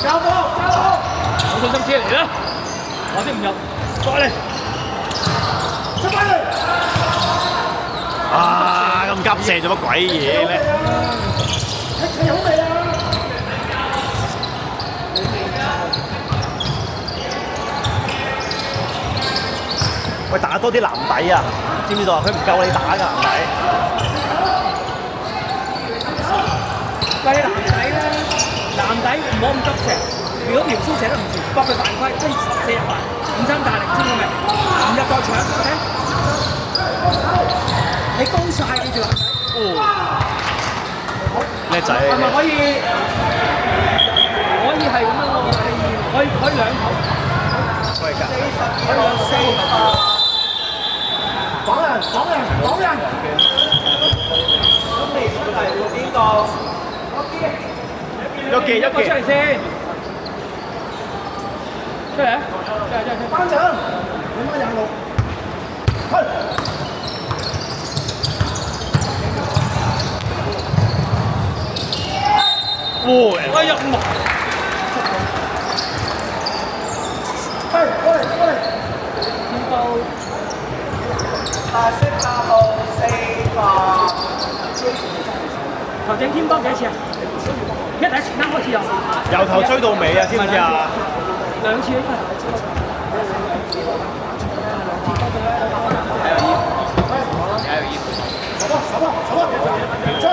交波，有信心車嚟啦，可惜唔入，再嚟，出翻嚟。啊！咁急射做乜鬼嘢咧？踢好未啊？喂，打多啲籃底啊！知唔知道啊？佢唔夠你打㗎籃底。喂，籃底咧，籃底唔好咁急射。如果苗師射得唔住，搏佢犯規，跟住射入埋，唔爭大力，知唔知未？唔入再搶，OK？你高晒，記住籃底。哦，叻仔。係咪可以係咁樣喎？可以兩頭。可以㗎。可以兩四。講人。咁你出嚟會邊個？喐嘅。出嚟先。出嚟啊！班長，你乜廿六？去。哇！哎呀！喂！天報。白色8號4個。頭整天幫幾多次啊？一第一次啱開始有。由頭追到尾啊！知唔知啊？兩次應該。手啊！出去！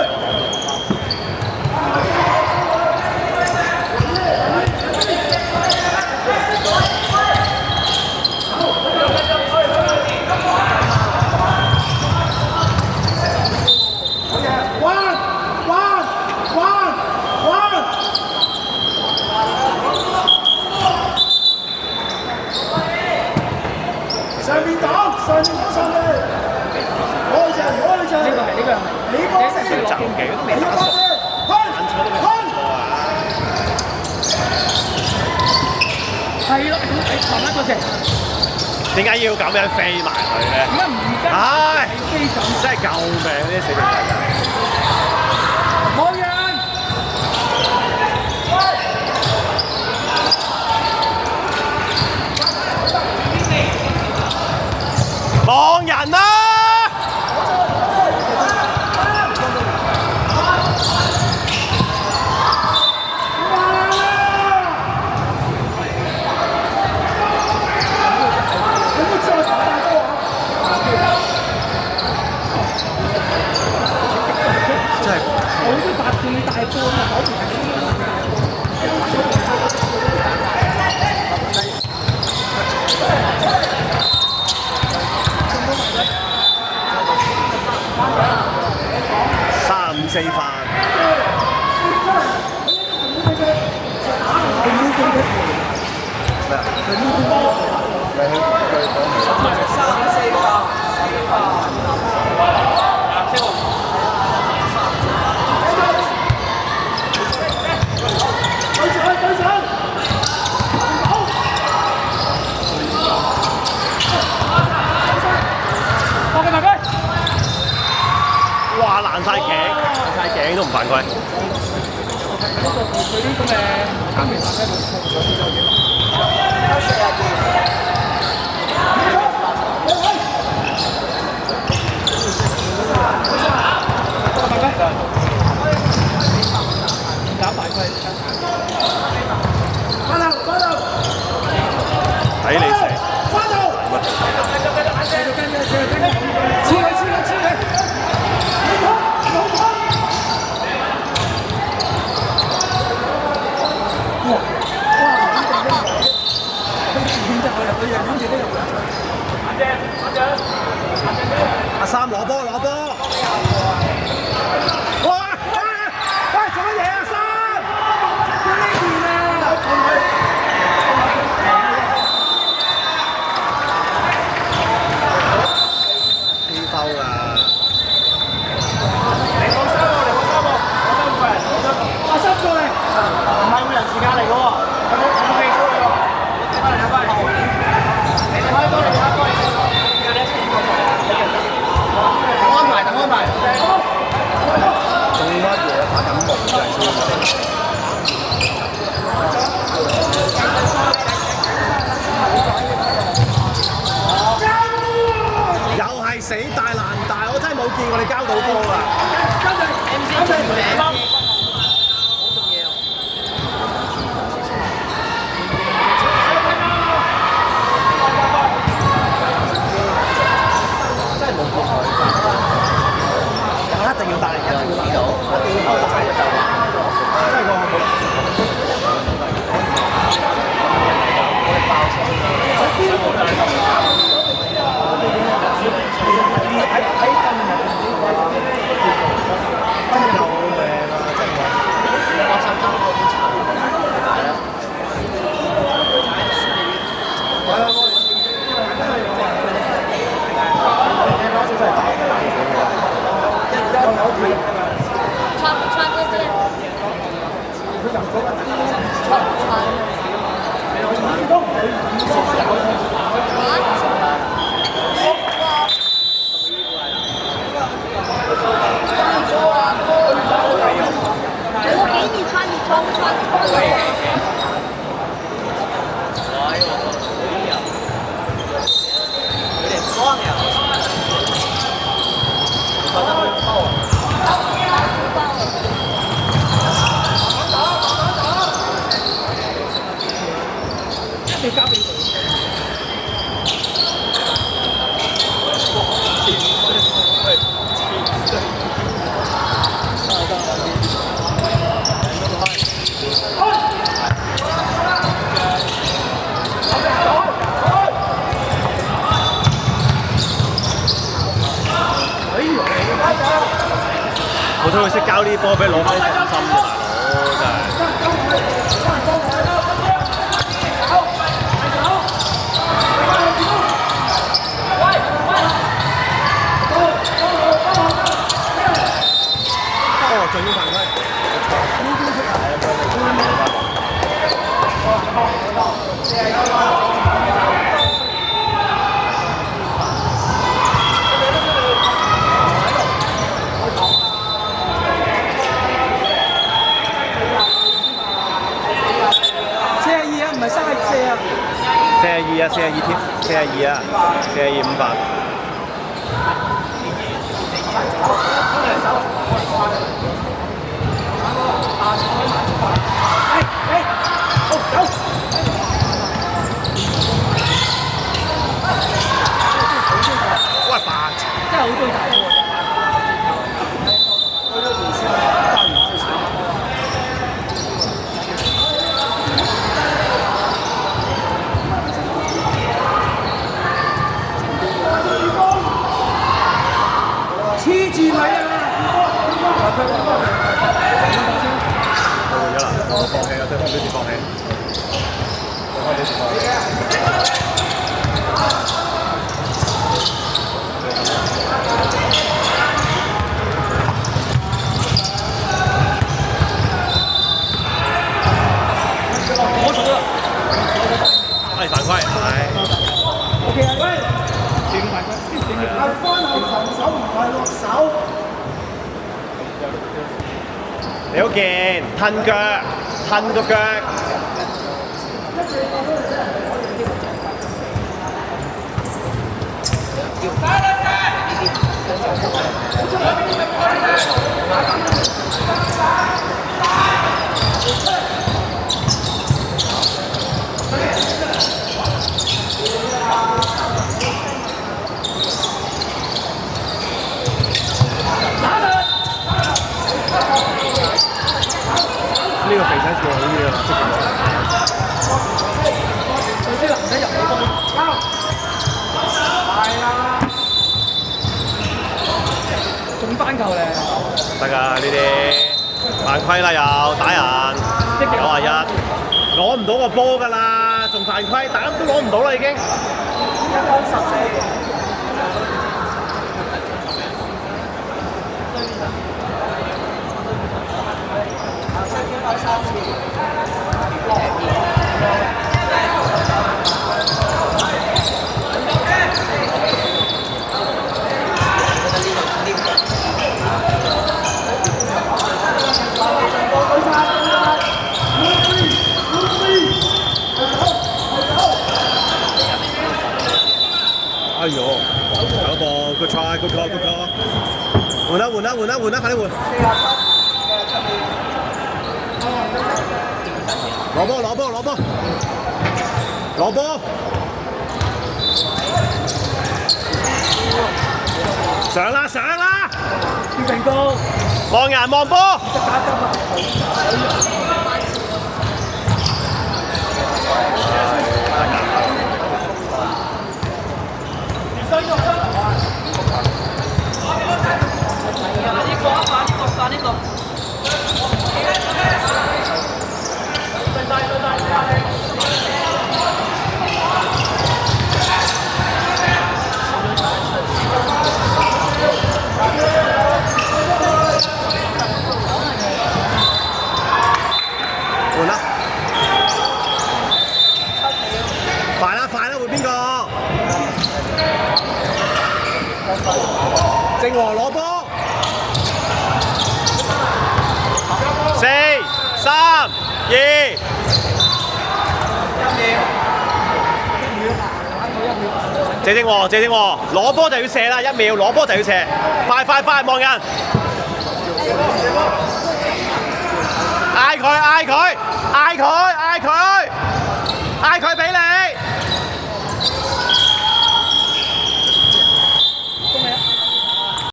上面擋上去！攞去呢個係你波先，佢就幾都未打熟，眼錯都未打過啊！係咯，你慢慢嗰隻。點解要咁樣飛埋佢咧？點解唔跟？唉，飛走真係救命呢啲死命仔！冇人。望人啦！真係我都搭住你大波啊！搞掂。3、4番。哇！爛晒頸都唔犯規。佢啲咁嘅減肥飯咧，減大規。睇你死。黐佢！阿三攞波！喂，做乜嘢啊？三，呢邊啊！飛兜㗎。嚟攞三個，阿三過嚟，唔係5人時間嚟嘅喎，有冇記錯喎？翻嚟，你開波，等安排。做乜嘢？發緊夢真係。冇見過你交到波㗎。MC 做名好重要。真係冇見過，一定要大，一定要大到，好大嘅就話，真係個穿不穿这件？穿不穿？我给你穿，你穿不穿？有點壯呀，好像會爆啊！你交俾佢。我想佢識交啲波俾攞翻啲信心嘅大佬，真係。哦，仲要犯規。42啊，唔係34啊。42啊，42添，42啊，42 5發。喂，白痴！真係好中意打波啊！黐住咪啊！到咗啦，我放棄啦，對方表示放棄，對方表示放棄。係犯規，係。OK 啊，喂，斷犯規，係翻後防守唔係落手。你好健，褪腳，褪個腳。呢個肥仔做好嘢啦，即係佢啲男仔入嚟幫交，係啊，中翻球咧，得㗎呢啲犯規啦又打人，91，攞唔到個波㗎啦，仲犯規，打都攞唔到啦已經。哎呦！換啦，換啦，換啦，快啲換！攞波，攞波，攞波，攞波！上啦，上啦！要成功，望人望波。換啦！快啦，快啦，換邊個？正和攞波。4、3、2。謝正和，謝正和，攞波就要射啦！1秒，攞波就要射，快快快，望人！嗌佢，嗌佢，嗌佢！